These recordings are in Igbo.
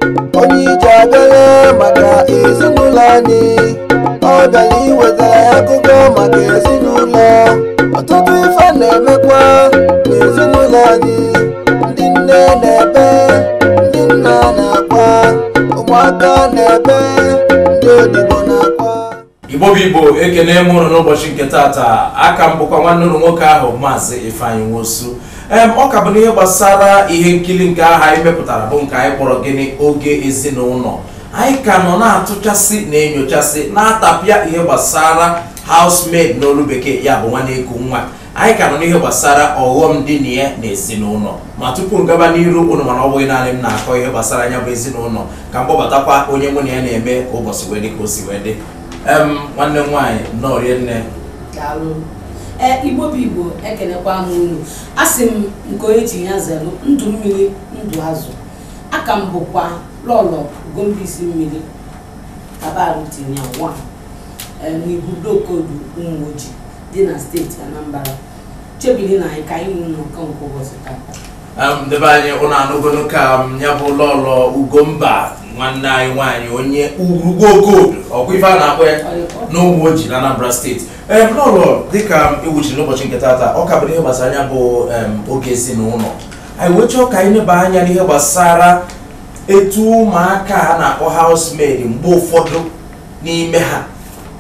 onye ije abịala maka ezinụlọ anyị ọ bịara iwetara akụkọ maka ezinụlọ ọtụtụ ife na-emekwa n'ezinụlọ anyị ndị nne na-ebe ndị nna na-akwa ụmụaka na-ebe ndị odibo na-akwa Igbo ekene m unu n'ụbọchị nke taata aka m bụkwa nwanne unu nwoke ahụ Maazị Ifeanyi Nwosu ọ ka bụ n'ihe gbasara ihe nkiri nke aha anyị mepụtara bụ nke anyị kpọrọ gịnị oge ezinụlọ anyị ka nọ na-atụchasị na enyochasị na-atapịa ihe gbasara housemaid n'olu bekee ya bụ nwa na-eku nwa anyị ka nọ n'ihe gbasara ọghọm dị na ya na ezinụlọ ma tupu m gaba n'iru unu mana ọ bụghị naanị m na-akọ ihe gbasara anya bụ ezinụlọ ka m kpọbatakwa onye mụ na ya na-eme ụbọchị wee dị ka o si wee dị nwanne m nwaanyị nọrie nne Igbo bụ Igbo ekenekwa m unu asị m nke onye ji ya zelu ndụ mmiri ndụ azụ aka m bụkwa lọlọ Ugombisi mmiri Kabaru tinye nwa n'Ibudokodu Ụmụoji dị na steeti Anambra chebiri na anyị ka anyị nnọkọ nke ụbọchị tata ndebe anyị ụnụ anụgonu ka ya bụ lọlọ Ugomba nwanne anyị nwaanyị onye Ugokodu ọkwa ife a na-akpọ ya n'Ụmụoji na Anambra steeti lọlọ dịka ewuchiri n'ụbọchị nke tata ọ ka bụ ihe gbasara anya bụ oge ezinụlọ anyị wee chọọ ka anyị neba anya n'ihe gbasara etu ụmụaka a na-akpọ housemaid mgbe ụfọdụ n'ime ha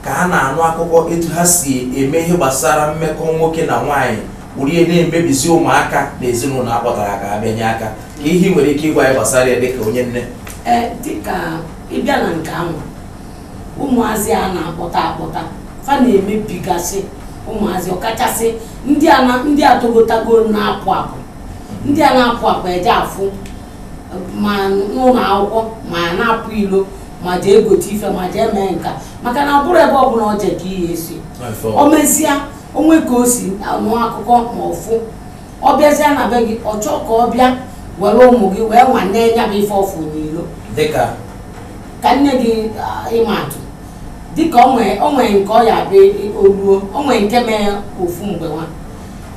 ka a na-anụ akụkọ etu ha si eme ihe gbasara mmekọ nwoke na nwaanyị wụrie na-emebizi ụmụaka na ezinụlọ akpọtara ka ha bịanye aka ka ihe nwere ike ịgwa anyị gbasara ya dịka onye nne dịka ịbịa na nke ahụ ụmụazị a na-akpọta fa na-emebigasị ụmụazị ọkachasị ndị atogotago na-apụ apụ ndị a na-apụ apụ eje afụ ma n'ụlọ akwụkwọ ma na-apụ ilo ma jee egote ife ma jee mee nka maka na ọ bụrụ ebe ọbụla ọ je ka ihe esi o mesịa onwe ka o si anụ akụkọ ma ọfụ ọ bịazịa na be gị ọ chọọ ka ọ bịa were ụmụ gị wee nwanne ya bụ ife ọfụ n'ilo dịka ka nne gị ịma atụ dịka o nwere nke ọ ya abịa oluo o nwere nke mee ofu mgbe nwa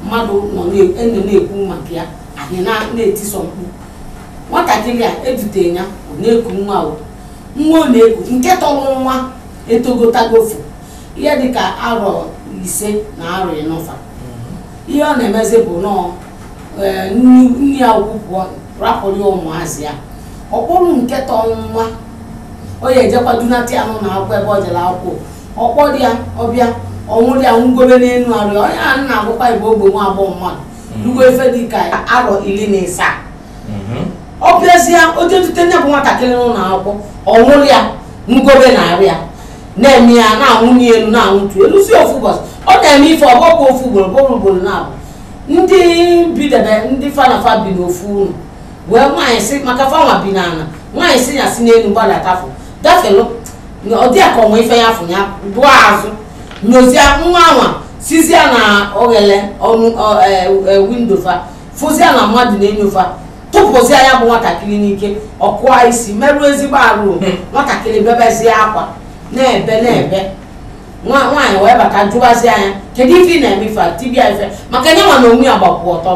mmadụ nọ na-ekwu maka ya anyị na-etisọ mkpu nwatakịrị a edute ya ọ na-eku nwa nwa ọ na-eku nke tọrọ nwa etogotagofu ihe dịka arọ 5 na arọ 4 ihe ọ na-emezi bụ nọọ nne ya ukwu rapụrụ ya ụmụazị ya ọkpụrụ nke tọrọ nwa o ya ejekwa dunata ya n'ụlọ akwụkwọ ebe ọ jere akwụkwọ ọkpọrọ ya ọbịa ọnwụrụ ya ngobe n'elu arịa onye a na-agụkwa Igbo ogbe nwa agbọghọ mmadụ rugo efe dịka arọ 17 ọ bịazie o jedute nye bụ nwatakịrị n'ụlọ akwụkwọ ọnwụrụ ya ngobe na arịa na-eme ya na-anwụnye elu na-anwụtu elu si ofu ụbọchị ọ na-eme ife ọgbọgbọ ofu ugboro na-abụ ndị bidebe ndị fanafa bi n'ofu ụlọ wee nwaanyị si maka fanwa bi n'ala nwaanyị si ya si n'elu gbadatafu gafelu ọ dị ka ọnwa ife ya fụ ya dụọ azụ nyozia nwa anwa sizia na oghele windo fa fụzia na mmadụ na-enyofa tụpụzia ya bụ nwatakịrị n'ike ọkụa isi merụọ ezigbo arụ nwatakịrị bebezie akwa na-ebe nwaanyị wee bata jụbazie anya kedu ife ị na-eme ife tibia ife maka nye nwa na onwe ya gbapụ ọtọ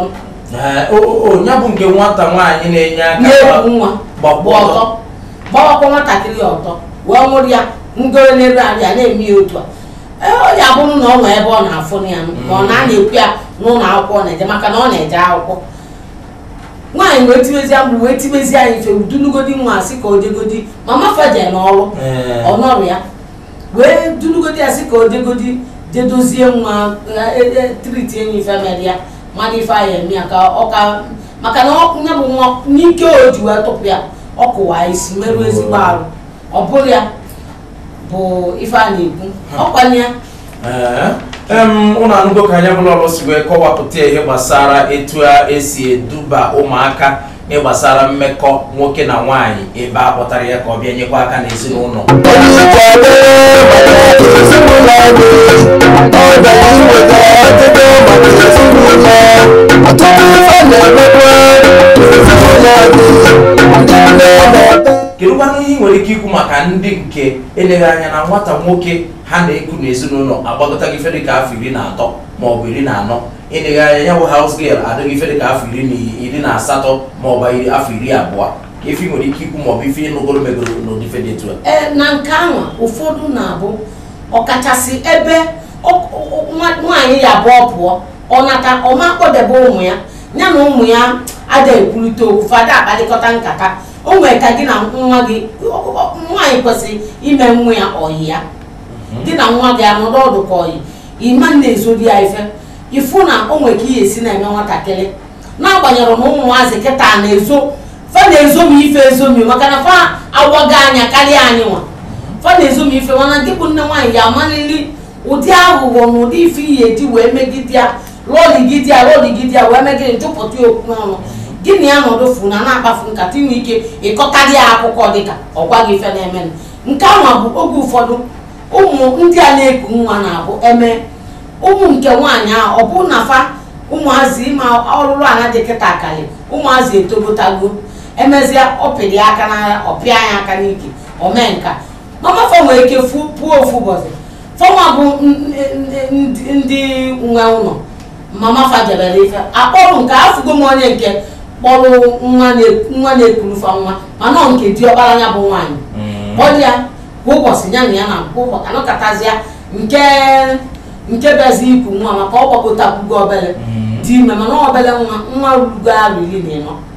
ya bụ nke nwata nwaanyị na-enye aka na-ekwu nwa gbapụ ọtọ gbawakwa nwatakịrị ọtọ wee nwụrụ ya ngoro n'elu arịa na-eme ya otu a ọ ya bụrụ na ọ nwe ebe ọ na-afụ ya ma ọ na-ekwu ya n'ụlọ akwụkwọ na-eje maka na ọ na-eje akwụkwọ nwaanyị wee timezie mgbe wee timezie ya ife udunugodi nwa asị ka o jegodi mama feje n'ọrụ ọnọrụ ya wee dunugodi ya sị ka o jegodi jedozie nwa triti enyi ife mere ya mmadụ ife ahụ eme ya ka ọka maka na ọkụnye bụ nwa n'ike o ji wee tụpụ ya ọ kụwa isi merụ ezigbo arụ ọ bụrụ ya bụ ife a na-ekwu ọkwanye ya ụnụ anụgo ka anya bụla ọlụsi wee kọwapụta ihe gbasara etu esi eduba ụmụaka n'ịgbasara mmekọ nwoke na nwaanyị ebe a kpọtara ya ka ọ bịa nyekwa aka n'ezinụlọ kedụkwanụ ihe nwere ike ikwu maka ndị nke eleghị anya na nwata nwoke ha na-eku n'ezinụlọ agbagọtaghị ife dịka afọ 13 maọbụ 14 eleghị anya ya bụ house girl adịghị ife dịka afọ 18 maọbụ afọ 20 ka ife nwere ike ikwu ma ọ bụ ife ịnụgoro megoro n'ụdị ife dị etu a na nke ahụ ụfọdụ na-abụ ọkachasị ebe nwaanyị ya abụọ pụọ ọ nata ọma kpọdebe ụmụ ya ya na ụmụ ya ada ekwurịta okwu fada akparịkọta nkata o nwere ka gị na nwa gị nwaanyị kwesịrị ime nwa ya ọyị ya gị na nwa gị anọdụ ọdụ ka ọyị ịma na-ezori ya ife ifu na o nwere ka ihe esi na-eme nwatakịrị n'agbanyeghị na ụmụazị kịta fa na-ezomi ife ezomi maka na fa awaga anya karịa anyị nwa fa na-ezomi ife mana gị bụ nne nwaanyị ya amalili ụdị aghụghọ na ụdị ife ihe eji wee megide ya lọligide ya wee megide njupụta okwu n'ọnụ gịnị ya nọdụ fụ na na-akpafu nkata inwe ike ịkọtarị ya akụkọ dịka ọgwa gị ife na-eme nke ahụ bụ oge ụfọdụ ụmụ ndị a na-eku nwa na-abụ eme ụmụ nke nwaanyị ahụ ọ bụ na fa ụmụazị ịma ọrụrụ ana dị kịta akarị ụmụazị etogotago emezie ọpịrị aka n'agha ọpịa anya aka n'ike omee nka mama fa nwere ike pụọ ofu ụbọchị fọnwa bụ ndị nwe ụlọ mama fa jebere ife akpọrụ nke afụgo m onye nke kpọrọ nwa na-ekuru fa nwa mana nke dị ọkpara anya bụ nwaanyị kpọrọ ya kwa ụbọchị ya na ya na kwa ụbọchị anọkọtazịa nke bezi ikwu nwa maka ọ gbakọtakwugo obele dị ime mana obele nwa rugo arụ 14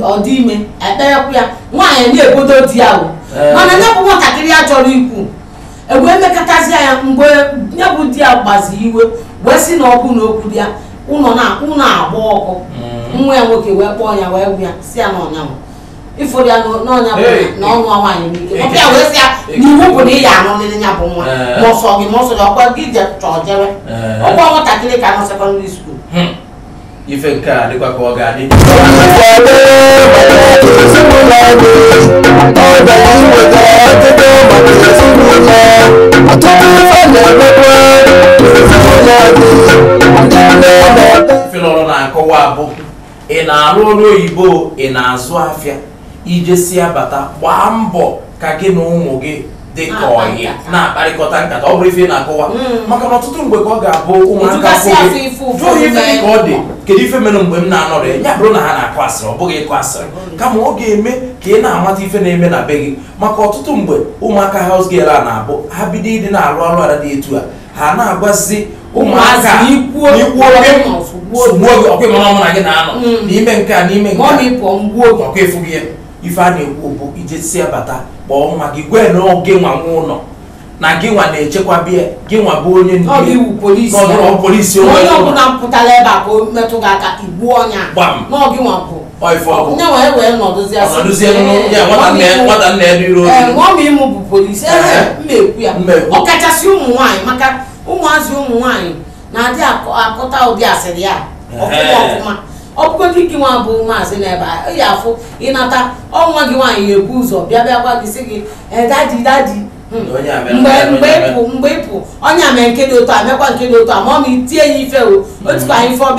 ọ dị ime ekperekwu ya nwaanyị na-ebodo di ya mana ya bụ nwatakịrị ya chọrọ ikwu egwe emekọtazịa ya mgbe ya bụ di ya gbazi iwe wee sị na ọ bụ na okwu ya ụlọ agba ọkụ nwa ya nwoke wee kpọọ ya wee gwu ya si ya na ọnyanwụ ifuru ya n'ọnya bụ na ọnụ nwaanyị n'ike ọbịa wee sị ya n'iwu bụ na ị ya anọlele ya bụ nwa ma ọsọ gị ọkwa gị chọọ jere ọkwa nwatakịrị ka nọ sekọndịrị skuul ife nke a dịkwa ka ọ ga-adị ife n'ọrụ na-akọwa bụ ị na-arụ ọrụ oyibo ị na-azụ afịa ijesi abata gbaa mbọ ka gị na ụmụ gị dị ka ọyị na-akparịkọta nkata ọ bụrụ ife na-akọwa maka na ọtụtụ mgbe ka ọ ga-abụ ụmụaka jụọ ife dị ka ọ dị kedu ife mere mgbe m na-anọrọ ya bụrụ na ha na-akụ asịrị ọ bụghị ịkụ asịrị kama ọ ga-eme ka ị na-amata ife na-eme na be gị maka ọtụtụ mgbe ụmụaka house girl a na-abụ ha bido ịdị na-arụ ọrụ ala dị etu a ha na-agwazi ụmụaka ikwu ọkwa ịmara ọmụ na gị na-anọ n'ime nke a n'ime nke ọkwa efu gị ya ife a na-ekwu bụ ijesi abata kpọọ nwa gị gwe na oge nwa nwa ụlọ na gị nwa na-echekwa bịa gị nwa bụ onye ndu polisi onye ọbụla mpụtara ebe a ka o metụ gị aka igbu ọnya n'oge nwa bụ onye wee wee nọdụzie nwata nna ya dịrị ozi nwa ịmụ bụ polisi mmekwu ya ọkachasị ụmụ nwaanyị maka ụmụazị ụmụ nwaanyị na-adị akọta ụdị asịrị ya ọfụma ọ bụgodị gị nwa bụ maazị n'ebe a ya afụ ịnata ọnwa gị nwaanyị ekwu ụzọ bịa gwa gị sị gị dadi mgbe ịpụ onye ame nke dị otu a mekwa nke dị otu a ma ọ ma itie ya ife otukwa ife ọ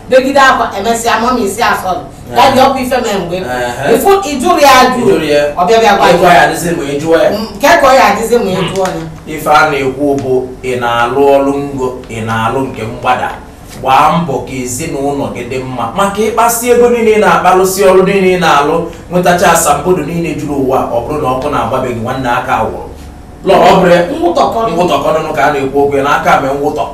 begide akwa emesịa ma ọ ma isi asọdụ dadi ọkwa ife mee mgbe ịfụ ịjụrụ ya ajụ ọbịa gwa ka ya adịzi ma ịjụọ ya ife a na-ekwu bụ ị na-alụ ọrụ ngo ị na-alụ nke mgbada gbaa mbọ ka ezinụlọ gị dị mma maka ịkpasi ego niile na-akpalụsi ọrụ niile na-alụ nwetacha asambodo niile juru ụwa ọ bụrụ na ọkụ na-agbabeghị nwanne aka awụrụ ngwụtọkọnụnụ ka a na-ekwu okwu na aka mee ngwụtọ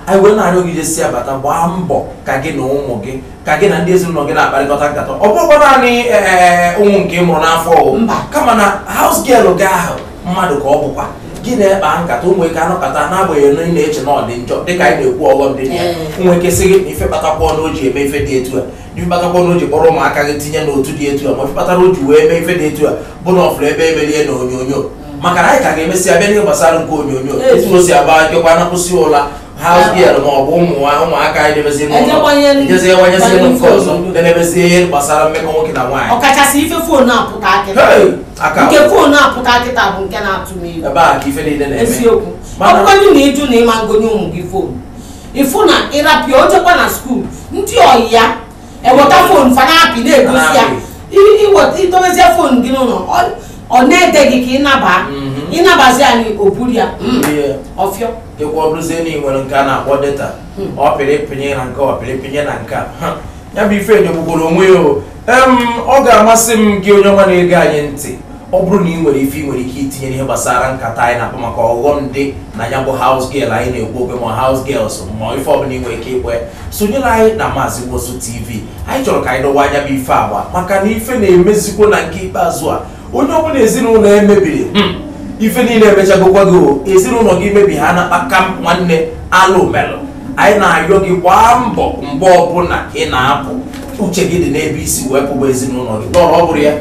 anyị wee na-arịọ gị jesi abata gbaa mbọ ka gị na ụmụ gị ka gị na ndị ezinụlọ gị na-akparịkọta nkata ọ bụrụkwa naanị ụmụ nke ị mụrụ n'afọ kama na haus girl gị ahụ mmadụ ka ọ bụkwa gị na-ekpa nkata ụmụ ike anọkọta na-agbanyeghị na ị na-eche na ọ dị njọ dịka anyị na-ekwu ọghọm dị ya ụmụ ike sị gị na ife kpatakwa ọnụ o ji eme ife dị etu a ife kpatakwa ọnụ o ji kpọrọ ụmụaka gị tinye n'otu dị etu a ma ife kpatara o ji wee mee ife dị etu a bụ na ọfụrụ ebe emelie na onyonyo maka na anyị ka ga-emesi abịa n'ihe gbasara nke onyonyo etu o si agba jekwa na-akwụsị ụla house girl ma ọ bụ ụmụaka anyị na-emezi ejezi ewanyezi nke ọzọ na-emezi ihe gbasara mmekọ nwoke na nwaanyị ọkachasị ife foonu apụta akịta nke foonu apụta akịta bụ nke na-atụ m egwu ebe a ka ife niile na-eme eziokwu ọbụkwadị na ịjụ na ịma ngonye ụmụ gị foonu ịfụ na ịrapịa ojekwa na skuul ndị ọyị ya eweta foonu fanapị na-egosi ya idobezie foonu gị n'ụlọ ọ na-ede gị ka ịnabazi anyị oburu ya ọfịọ ịkwa ọbụrụzie na ị nwere nke a na-akpọ data ọ pịrị pinye na nke ọ pịrị pinye na nke a ya bụ ife nyegbugoro onwe ya ọ ga-amasị m gị onye ọma na-ege anyị ntị ọ bụrụ na ị nwere ife ị nwere ike itinye ihe gbasara nkata anyị na-akpọ maka ọghọm dị na ya bụ house girl anyị na-ekwu okwe ma house girls ma ife ọbụla ị nwere ike ikwe sonyere anyị na Maazị Nwosu TV anyị chọrọ ka anyị dọwa anya bụ ife agba maka na ife na-emezikwo na nke ikpeazụ a onye ọbụla ezinụlọ emebiri ife niile emechagokwa gị ezinụlọ gị mebi ha na kpakam nwanne alụ melụ anyị na-ayọ gị gbaa mbọ mgbe ọbụla ị na-apụ uche gị dị n'ebe isi wee pụgba ezinụlọ gị n'ọrụ ọ bụrụ ya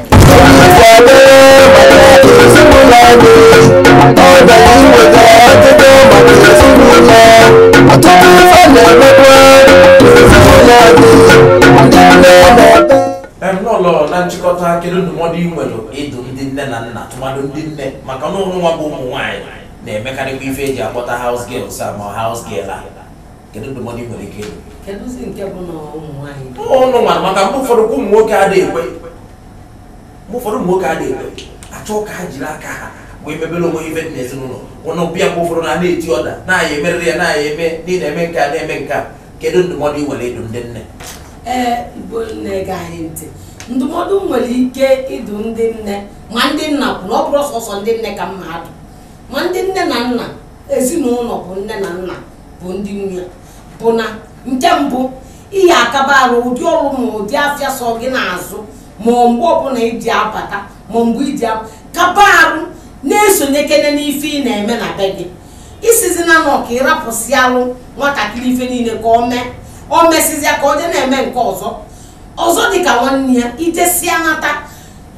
n'ụlọ na nchịkọta kedu ndụmọdụ ị nwere ịdụ ndị nne na nna tụmadụ ndị nne maka na ụmụ nwa bụ ụmụ nwaanyị na-emekarịkwa ife eji akpọta house girls ma house girl a kedu ndụmọdụ ị nwere ike ịdụ kedụzi nke bụ na ụmụ nwaanyị ụnụ nwa maka mgbe ụfọdụ ụmụ nwoke adịghị ekwe achọ ka ha jiri aka ha wee mebere onwe ife dị n'ezinụlọ ụnụ bịa mgbe ụfọdụ na na-eti ọda na-aya emerịrị ya na-aya eme n'ihi na-eme nke a na-eme nke a kedu ndụmọdụ ị nwere ịdụ ndị nne Igbo na-ege anyị ntị ndụmọdụ nwere ike ịdụ ndị nne ma ndị nna bụ na ọ bụrụ sọsọ ndị nne ka mma adụ ma ndị nne na nna ezinụlọ bụ nne na nna bụ ndị nwunye bụ na nke mbụ ihe akaba arụ ụdị ọrụ ma ụdị afịa sọ gị n'azụ ma mgbe ọbụla iji abata ma mgbe iji kaba arụ na-esonye kene n'ife ị na-eme na be gị isizi na nọ ka ịrapụsị alụ nwatakịrị ife niile ka o mesizia ka ọ dị na-eme nke ọzọ dị ka nwanne ya ijesịa nata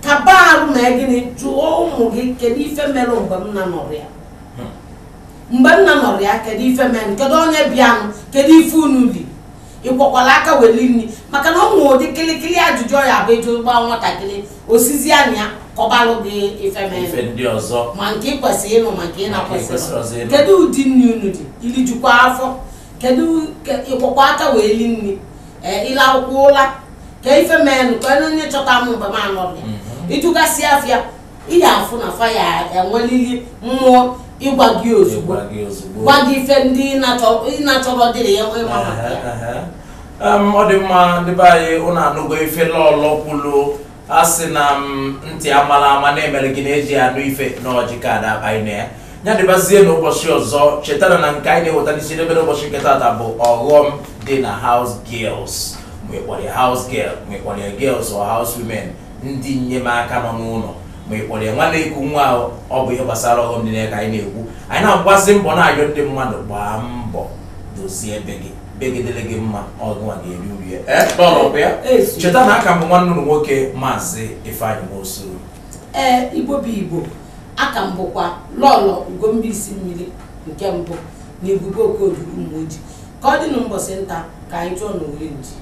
kaba arụ ma gịnị jụọ ụmụ gị kedu ife mere mgbe m na nọrọ ya kedu ife mere kedu onye bịanụ kedu ife unu li ịkwakwala aka weli nri maka na ọ nwere ụdị kịlịkịlị ajụjụ ya bụ ịjụ gba nwatakịrị osizi anya kọbalụ gị ife mere ndị ọzọ ma nke ị kwesịrị ịnụ ma nke ị na-akwesịrị kedu ụdị nri unu dị ilijukwa afọ kedu ịkwakwa aka wee li nri ile akwụkwọ ụla ka ife menụ ka onye chọta m mgbe m anọghị ịjụgasị afịa ihe afụ na fa ya enwelili mmụọ ịgwa gị ozugbo gwa gị ife ndị ị na-achọrọ dịrị ya ịma maka ya ọ dị mma ndị be anyị ụnụ anụgo ife lọlọ kwulu a sị na ntị amala ama na-emere gị na-eji anụ ife n'ọjị ka ada anyị na ya dịbazie n'ụbọchị ọzọ chetara na nke anyị na-eweta n'isi n'ebe n'ụbọchị nke tata bụ ọghọm dị na house girls nwekpọrọ house girl nwekpọrọ girls or house women ndị nnyemaka nọ n'ụlọ ma ịkpọrọ ya nwanne iku nwa ọ bụ ihe gbasara ọghọm dị na ka anyị na-ekwu anyị na-agbazi mbọ na-ayọ ndị mmadụ gbaa mbọ dozie ebe gị begidere gị mma ọgụnwa ga-eri uri ya cheta na aka mbụ nwanne ụlọ nwoke Maazị Ifeanyị Nwosu Igbo bụ Igbo aka mbụkwa lọlọ Ugombaisi Mmiri nke mbụ na Ebube Okodu Ụmụoji ka ọ dị n'ụbọchị nta ka anyị chọọ n'Owerre.